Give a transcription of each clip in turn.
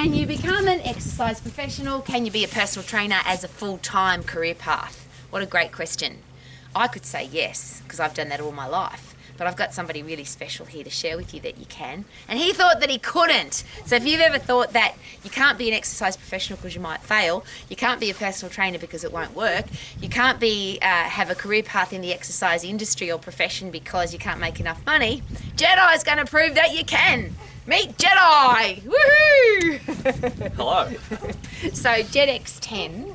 Can you become an exercise professional? Can you be a personal trainer as a full-time career path? What a great question. I could say yes, because I've done that all my life. But I've got somebody really special here to share with you that you can. And he thought that he couldn't. So if you've ever thought that you can't be an exercise professional because you might fail, you can't be a personal trainer because it won't work, you can't be have a career path in the exercise industry or profession because you can't make enough money, Jedi's going to prove that you can. Meet Jedi! Woohoo! Hello. So JedX10,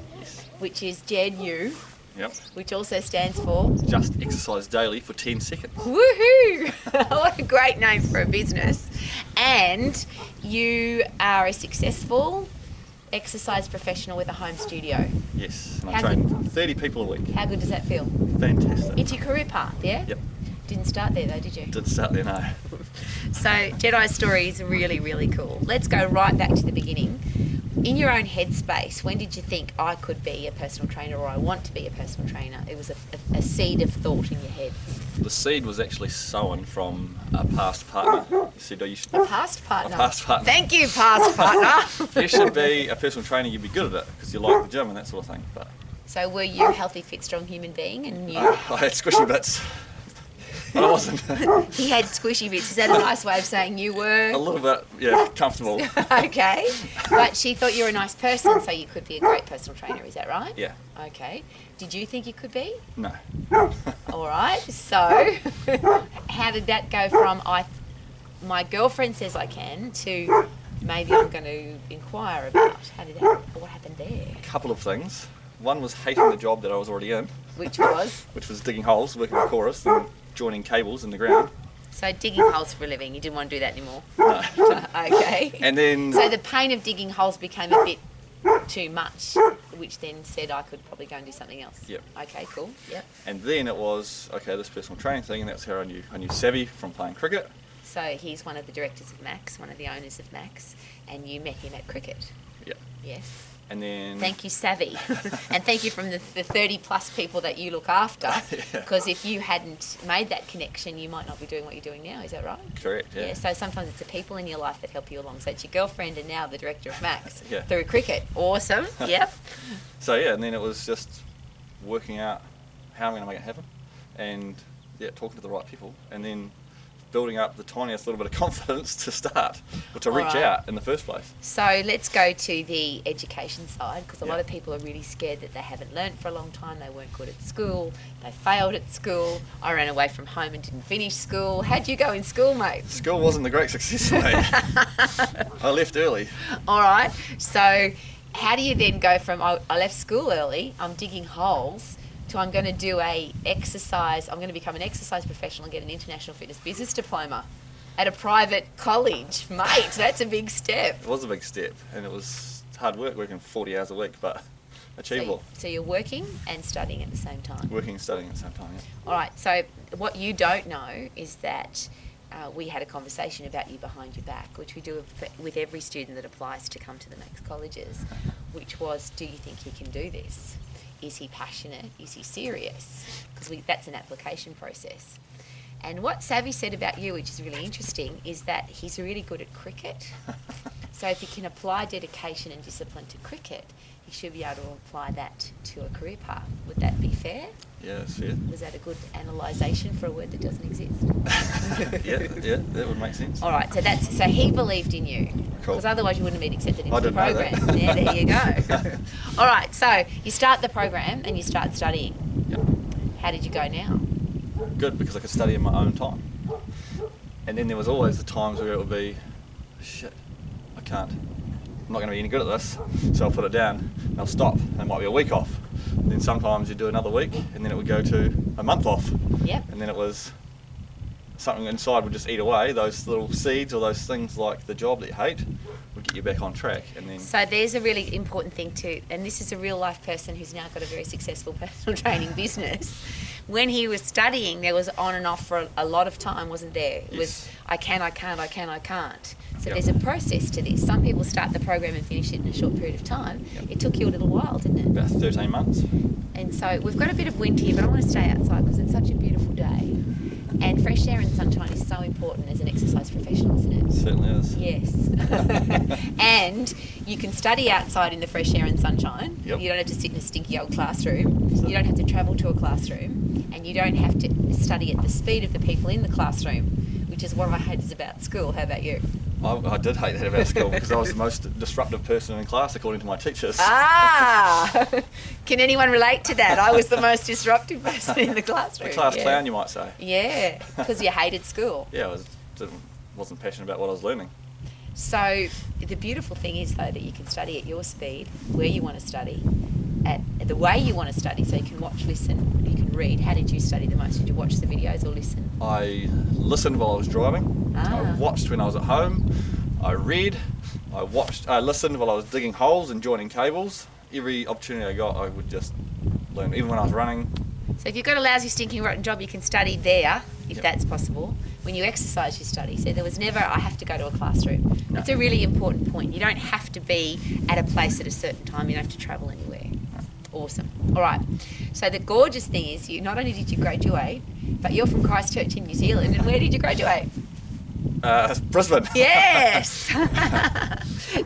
which is JedU, Yep. which also stands for Just exercise daily for 10 seconds. Woohoo! What a great name for a business. And you are a successful exercise professional with a home studio. Yes, and I How train 30 people a week. How good does that feel? Fantastic. It's your career path, yeah? Yep. Didn't start there though, did you? Didn't start there, no. So Jedi's story is really, really cool. Let's go right back to the beginning. In your own headspace, when did you think I could be a personal trainer or I want to be a personal trainer? It was a seed of thought in your head. The seed was actually sown from a past partner. He said, "Oh, you should." A past partner. A past partner. Thank you, past partner. You should be a personal trainer. You'd be good at it because you like the gym and that sort of thing. But So were you a healthy, fit, strong human being? And you, I had squishy bits, but I wasn't. he had squishy bits. Is that a nice way of saying you were? A little bit, yeah, comfortable. Okay. But she thought you were a nice person, so you could be a great personal trainer. Is that right? Yeah. Okay. Did you think you could be? No. All right. So, how did that go from my girlfriend says I can to maybe I'm going to inquire about? What happened there? A couple of things. One was hating the job that I was already in, Which was? which was digging holes, working with chorus, and joining cables in the ground. So digging holes for a living. You didn't want to do that anymore. No. Okay. And then So the pain of digging holes became a bit too much, which then said I could probably go and do something else. Yep. Okay, cool. Yep. And then it was, okay, this personal training thing, and that's how I knew Savvy from playing cricket. So he's one of the directors of Max, one of the owners of Max, and you met him at cricket. Yeah. Yes. And then... Thank you, Savvy. And thank you from the 30 plus people that you look after, because if you hadn't made that connection, you might not be doing what you're doing now. Is that right? Correct, yeah. So sometimes it's the people in your life that help you along. So it's your girlfriend and now the director of Max Yeah. through cricket. Awesome. Yep. So yeah, and then it was just working out how I'm going to make it happen, and yeah, talking to the right people, and then building up the tiniest little bit of confidence to start, or to reach Alright. out in the first place. So let's go to the education side, because a lot of people are really scared that they haven't learnt for a long time, they weren't good at school, they failed at school, I ran away from home and didn't finish school. How'd you go in school, mate? School wasn't a great success for me. I left early. All right, so how do you then go from I left school early, I'm digging holes, to I'm going to do I'm going to become an exercise professional and get an international fitness business diploma at a private college? Mate, that's a big step. It was a big step, and it was hard work, working 40 hours a week, but achievable. So you're working and studying at the same time. Working and studying at the same time, yeah. All right, so what you don't know is that we had a conversation about you behind your back, which we do with every student that applies to come to the Max colleges, which was, do you think he can do this? Is he passionate? Is he serious? Because that's an application process. And what Savvy said about you, which is really interesting, is that he's really good at cricket. So if he can apply dedication and discipline to cricket, he should be able to apply that to a career path. Would that be fair? Yeah, that's fair. Was that a good analysation for a word that doesn't exist? yeah, that would make sense. All right, so he believed in you. Cool. Because otherwise you wouldn't have been accepted into I the didn't know program. that. Yeah, there you go. All right, so you start the program and you start studying. Yep. How did you go now? Good, because I could study in my own time. And then there was always the times where it would be, shit, I can't. I'm not going to be any good at this, so I'll put it down and I'll stop. And it might be a week off. And then sometimes you do another week, and then it would go to a month off. Yep. And then it was something inside would just eat away. Those little seeds or those things like the job that you hate would get you back on track. And then So there's a really important thing too, and this is a real life person who's now got a very successful personal training business. When he was studying, there was on and off for a lot of time, wasn't there? It was, I can't. So there's a process to this. Some people start the program and finish it in a short period of time. Yep. It took you a little while, didn't it? about 13 months. And so we've got a bit of wind here, but I want to stay outside because it's such a beautiful day. And fresh air and sunshine is so important as an exercise professional, isn't it? It certainly is. Yes. And you can study outside in the fresh air and sunshine. Yep. You don't have to sit in a stinky old classroom. You don't have to travel to a classroom. And you don't have to study at the speed of the people in the classroom, which is what I hate about school. How about you? I did hate that about school because I was the most disruptive person in class according to my teachers. Ah! Can anyone relate to that? I was the most disruptive person in the classroom. The class clown, you might say. Yeah, because you hated school. Yeah, wasn't passionate about what I was learning. So the beautiful thing is, though, that you can study at your speed, where you want to study, at the way you want to study, so you can watch, listen, you can read. How did you study the most? Did you watch the videos or listen? I listened while I was driving. I watched when I was at home. I read. I listened while I was digging holes and joining cables. Every opportunity I got, I would just learn, even when I was running. So if you've got a lousy, stinking, rotten job, you can study there, if that's possible. When you exercise, you study. So there was never, I have to go to a classroom. No. That's a really important point. You don't have to be at a place at a certain time. You don't have to travel anywhere. Awesome. All right. So the gorgeous thing is, you not only did you graduate, but you're from Christchurch in New Zealand. And where did you graduate? Brisbane. Yes.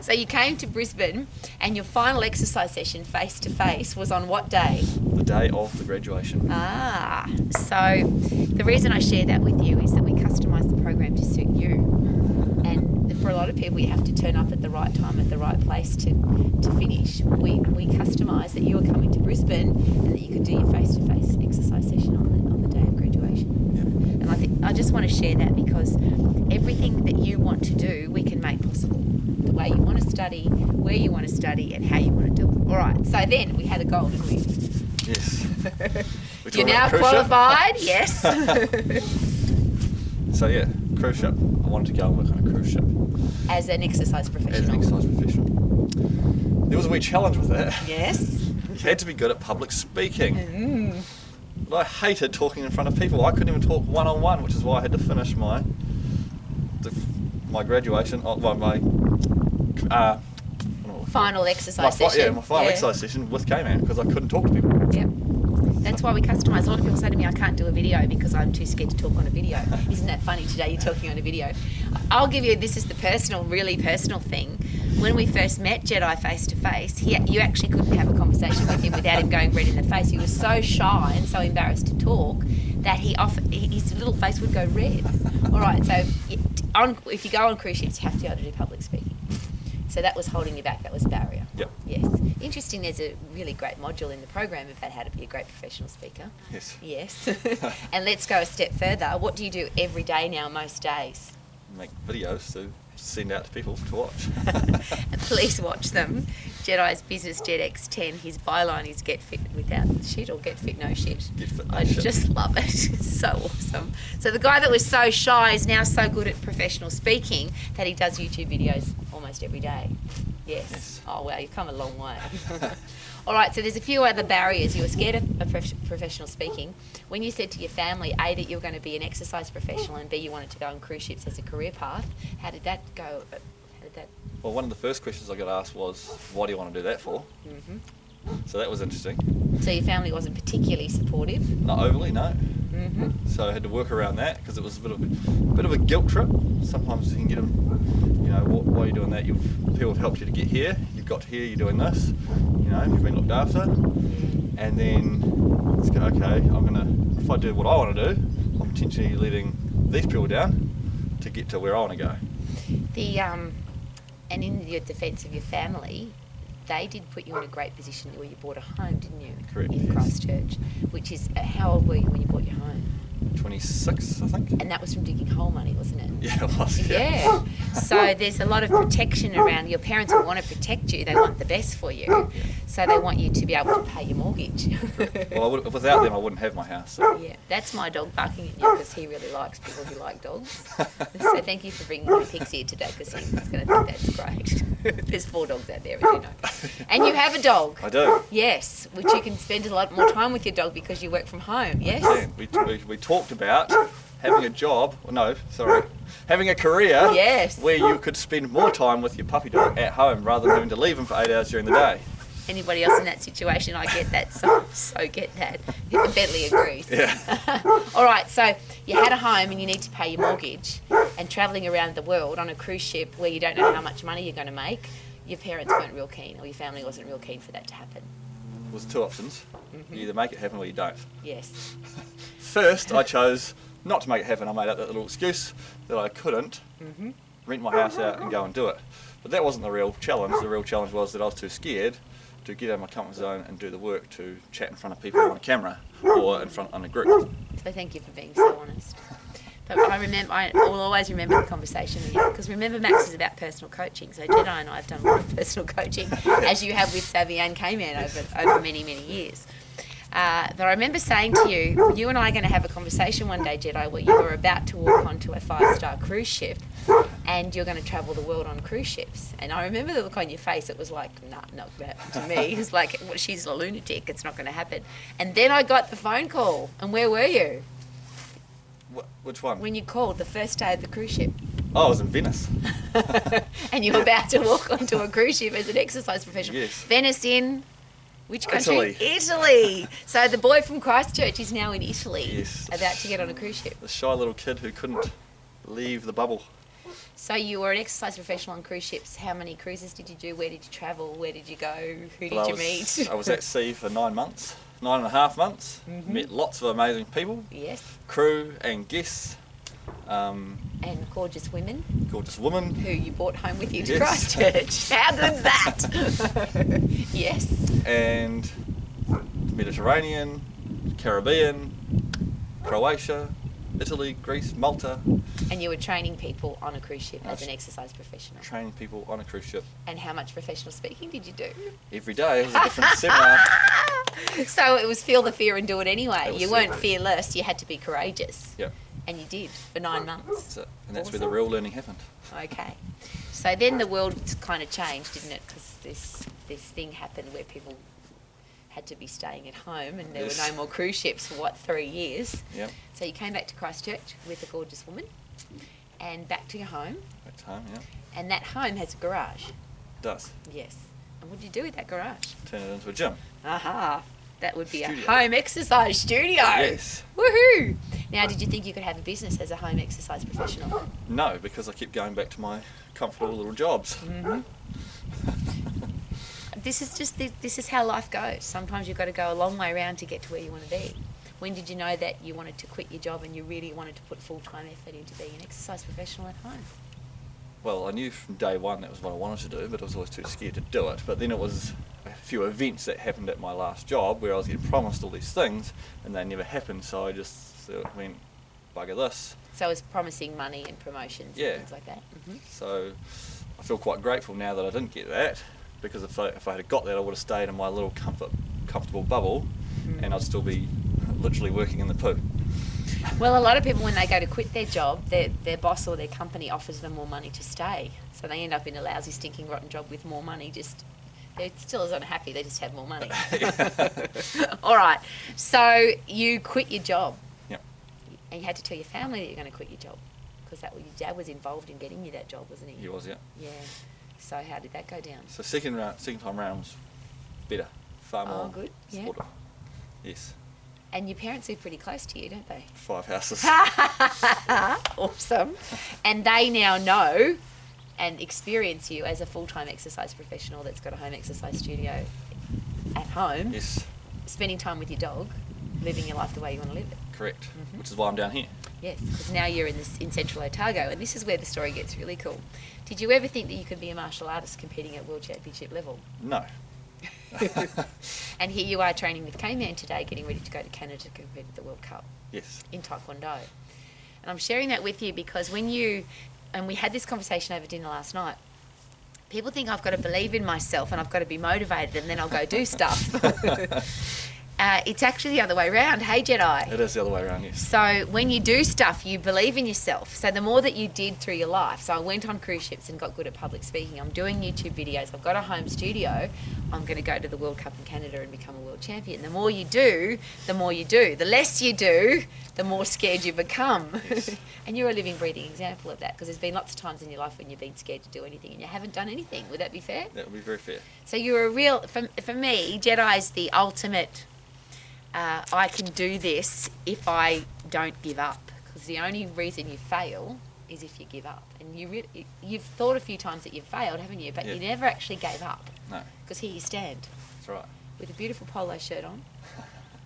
So you came to Brisbane, and your final exercise session face to face was on what day? The day of the graduation. Ah, so the reason I share that with you is that we customise the program to suit you. And for a lot of people, you have to turn up at the right time, at the right place to finish. We customise that you were coming to Brisbane and that you could do your face-to-face exercise session on the day of graduation. Yeah. And I just want to share that because everything that you want to do, we can make possible. The way you want to study, where you want to study, and how you want to do it. All right, so then we had a goal, didn't we? Yes. You're now qualified, yes. So yeah, cruise ship. I wanted to go and work on a cruise ship. As an exercise professional. As an exercise professional. There was a wee challenge with that. Yes. You had to be good at public speaking. But I hated talking in front of people. I couldn't even talk one-on-one, which is why I had to finish my graduation, Final exercise session. Yeah, my final exercise session with K-Man because I couldn't talk to people. Yep. That's why we customise. A lot of people say to me, I can't do a video because I'm too scared to talk on a video. Isn't that funny? Today you're talking on a video. I'll give you, this is the really personal thing. When we first met Jedi face to face, you actually couldn't have a conversation with him without him going red in the face. He was so shy and so embarrassed to talk that his little face would go red. All right, so if you go on cruise ships, you have to be able to do public speaking. So that was holding you back. That was a barrier. Yep. Yes. Interesting. There's a really great module in the program about how to be a great professional speaker. Yes. Yes. And let's go a step further. What do you do every day now, most days? Make videos to send out to people to watch. Please watch them. Jedi's Business Jet X10. His byline is "Get fit without shit" or "Get fit no shit." Get fit no I shit. just love it. It's so awesome. So the guy that was so shy is now so good at professional speaking that he does YouTube videos almost every day. Yes. Oh wow, you've come a long way. All right, so there's a few other barriers. You were scared of professional speaking. When you said to your family, A, that you were going to be an exercise professional, and B, you wanted to go on cruise ships as a career path, how did that go? Well, one of the first questions I got asked was, "Why do you want to do that for?" Mm-hmm. So that was interesting. So your family wasn't particularly supportive? Not overly, no. Mm-hmm. So I had to work around that because it was a bit of a guilt trip. Sometimes you can get them, why are you doing that? People have helped you to get here. You've got to here. You're doing this. You've been looked after. And then it's go, okay. If I do what I want to do, I'm potentially letting these people down to get to where I want to go. And in your defence of your family, they did put you in a great position where you bought a home, didn't you? Correct. In Christchurch, which is, how old were you when you bought your home? 26, I think. And that was from digging hole money, wasn't it? Yeah, it was. Yeah. So there's a lot of protection around. Your parents will want to protect you. They want the best for you. So they want you to be able to pay your mortgage. Well, without them, I wouldn't have my house. So. Yeah, that's my dog barking at you because he really likes people who like dogs. So thank you for bringing my pigs here today because he's going to think that's great. There's 4 dogs out there, as you know. And you have a dog. I do. Yes, which you can spend a lot more time with your dog because you work from home, yes? Yeah, we talked about having a job, having a career where you could spend more time with your puppy dog at home rather than having to leave him for 8 hours during the day. Anybody else in that situation, I get that, so get that. Bentley agrees. Yeah. All right, so you had a home and you need to pay your mortgage, and travelling around the world on a cruise ship where you don't know how much money you're going to make, your parents weren't real keen, or your family wasn't real keen for that to happen. There was two options. You either make it happen or you don't. Yes. First, I chose not to make it happen. I made up that little excuse that I couldn't rent my house out and go and do it. But that wasn't the real challenge. The real challenge was that I was too scared to get out of my comfort zone and do the work to chat in front of people on a camera or in front on a group. So thank you for being so honest. But I will always remember the conversation with you, because remember, Max is about personal coaching. So Jedi and I have done a lot of personal coaching, as you have with Savvy and K-Man over many, many years. But I remember saying to you, you and I are going to have a conversation one day, Jedi, where you were about to walk onto a 5-star cruise ship and you're going to travel the world on cruise ships. And I remember the look on your face. It was like, nah, not that to me. It was like, well, she's a lunatic. It's not going to happen. And then I got the phone call. And where were you? Which one? When you called the first day of the cruise ship. Oh, I was in Venice. And you were about to walk onto a cruise ship as an exercise professional. Yes. Venice in... which country? Italy. Italy. So the boy from Christchurch is now in Italy, Yes. about to get on a cruise ship. The shy little kid who couldn't leave the bubble. So you were an exercise professional on cruise ships. How many cruises did you do? Where did you travel? Where did you go? Who did you meet? I was at sea for 9 months, 9.5 months. Met lots of amazing people, Yes. crew and guests, And gorgeous women gorgeous women. who you brought home with you to Yes. Christchurch. How good's that? Yes. And Mediterranean, Caribbean, Croatia, Italy, Greece, Malta, And you were training people on a cruise ship as an exercise professional. training people on a cruise ship. And how much professional speaking did you do? Every day it was a different seminar. So it was feel the fear and do it anyway. It was You weren't fearless. fearless, you had to be courageous. Yep, And you did for 9 months. that's it. And that's where Awesome. the real learning happened. Okay. So then the world kind of changed, didn't it? Because this thing happened where people had to be staying at home and there Yes. were no more cruise ships for, 3 years? Yep, So you came back to Christchurch with a gorgeous woman and back to your home. back to home, yeah. And that home has a garage. It does. Yes. And what did you do with that garage? Turn it into a gym. Aha. That would be Studio. a home exercise studio. Yes. Woohoo! Now, did you think you could have a business as a home exercise professional? No, because I kept going back to my comfortable little jobs. This is how life goes. Sometimes you've got to go a long way around to get to where you want to be. When did you know that you wanted to quit your job and you really wanted to put full-time effort into being an exercise professional at home? Well, I knew from day one that was what I wanted to do, but I was always too scared to do it. But then it was a few events that happened at my last job where I was getting promised all these things and they never happened, so I just went, bugger this. So it was promising money and promotions Yeah. and things like that. So I feel quite grateful now that I didn't get that, because if I had got that, I would have stayed in my little comfortable bubble and I'd still be literally working in the poo. Well, a lot of people, when they go to quit their job, their boss or their company offers them more money to stay. So they end up in a lousy, stinking, rotten job with more money. They're still as unhappy, they just have more money. All right. So you quit your job. Yep. And you had to tell your family that you're going to quit your job, because your dad was involved in getting you that job, wasn't he? He was, yeah. Yeah. So how did that go down? So second time round was better, far more good, yeah. supportive. Yes, And your parents live pretty close to you, don't they? 5 houses. Awesome. And they now know and experience you as a full-time exercise professional that's got a home exercise studio at home, Yes, spending time with your dog, living your life the way you want to live it. correct. Which is why I'm down here. Yes, because now you're in Central Otago, and this is where the story gets really cool. Did you ever think that you could be a martial artist competing at World Championship level? No. And here you are training with K-Man today, getting ready to go to Canada to compete at the World Cup Yes. in Taekwondo. And I'm sharing that with you because and we had this conversation over dinner last night, people think I've got to believe in myself and I've got to be motivated and then I'll go do stuff. It's actually the other way around. Hey, Jedi. It is the other way around, yes. So when you do stuff, you believe in yourself. So the more that you did through your life. So I went on cruise ships and got good at public speaking. I'm doing YouTube videos. I've got a home studio. I'm going to go to the World Cup in Canada and become a world champion. The more you do, the more you do. The less you do, the more scared you become. Yes. And you're a living, breathing example of that, because there's been lots of times in your life when you've been scared to do anything and you haven't done anything. Would that be fair? That would be very fair. So you're a real, for me, Jedi's the ultimate, I can do this if I don't give up. Because because the only reason you fail is if you give up. And you've thought a few times that you've failed, haven't you? But Yeah. you never actually gave up. No, Because here you stand that's right. with a beautiful polo shirt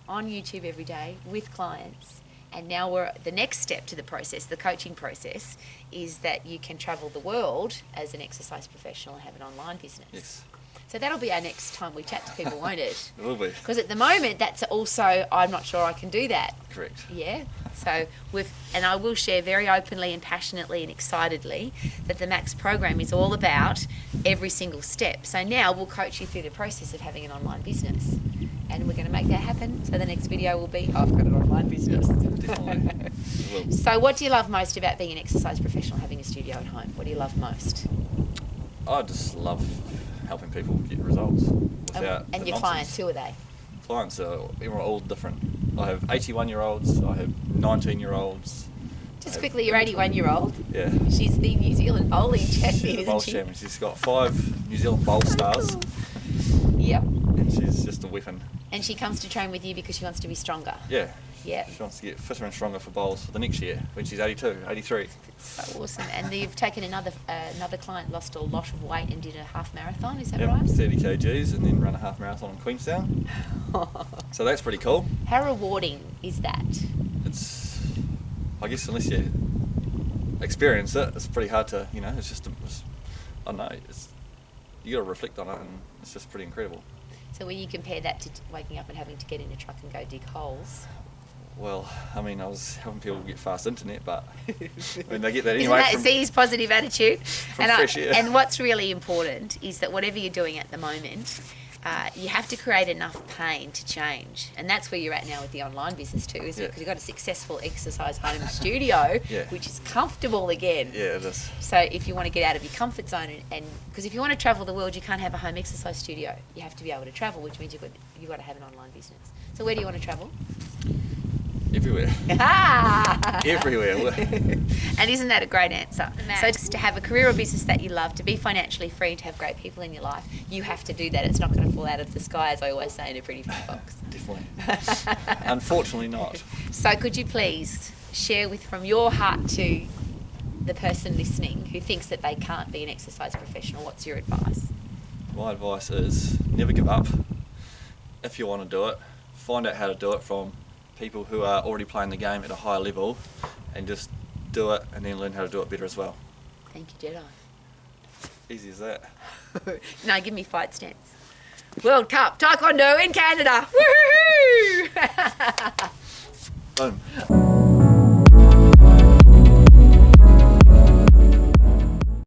on YouTube every day with clients. And now the next step to the process, the coaching process, is that you can travel the world as an exercise professional and have an online business. Yes, So that'll be our next time we chat to people, won't it? it will be. Because at the moment, that's also, I'm not sure I can do that. Correct. Yeah. So and I will share very openly and passionately and excitedly that the Max program is all about every single step. So now we'll coach you through the process of having an online business. And we're going to make that happen. So the next video will be, I've got an online business. Definitely. It will. So what do you love most about being an exercise professional, having a studio at home? What do you love most? I just love helping people get results without And the your nonsense. clients, who are they? Clients are all different. I have 81-year-olds, I have 19-year-olds. Just quickly, your 81-year-old. Yeah. She's the New Zealand bowling champion, She's a isn't bowl she? champion. She's got 5 New Zealand bowl stars, Yep. and she's just a weapon. And she comes to train with you because she wants to be stronger. Yeah. Yeah. She wants to get fitter and stronger for bowls for the next year when she's 82, 83. So awesome. And you've taken another client, lost a lot of weight and did a half marathon, is that Yep, right? 30 kgs and then run a half marathon in Queenstown. So that's pretty cool. How rewarding is that? It's, I guess unless you experience it, it's pretty hard to, it's just, I don't know, you got to reflect on it, and it's just pretty incredible. So when you compare that to waking up and having to get in a truck and go dig holes, Well, I mean, I was helping people get fast internet, but I mean, they get that isn't anyway. that see his positive attitude? fresh air. And what's really important is that whatever you're doing at the moment, you have to create enough pain to change. And that's where you're at now with the online business too, isn't it? Yeah. Because you've got a successful exercise home studio, Yeah. which is comfortable again. Yeah, it is. So if you want to get out of your comfort zone, and because if you want to travel the world, you can't have a home exercise studio. You have to be able to travel, which means you've got to have an online business. So where do you want to travel? Everywhere. Ah! Everywhere. And isn't that a great answer? So just to have a career or business that you love, to be financially free, to have great people in your life, you have to do that. It's not going to fall out of the sky, as I always say in a pretty pink box. Definitely. Unfortunately not. So could you please share from your heart to the person listening who thinks that they can't be an exercise professional, what's your advice? My advice is never give up. If you want to do it, find out how to do it from people who are already playing the game at a high level, and just do it and then learn how to do it better as well. Thank you, Jedi. Easy as that. No, give me fight stance. World Cup Taekwondo in Canada. Woohoo! Boom.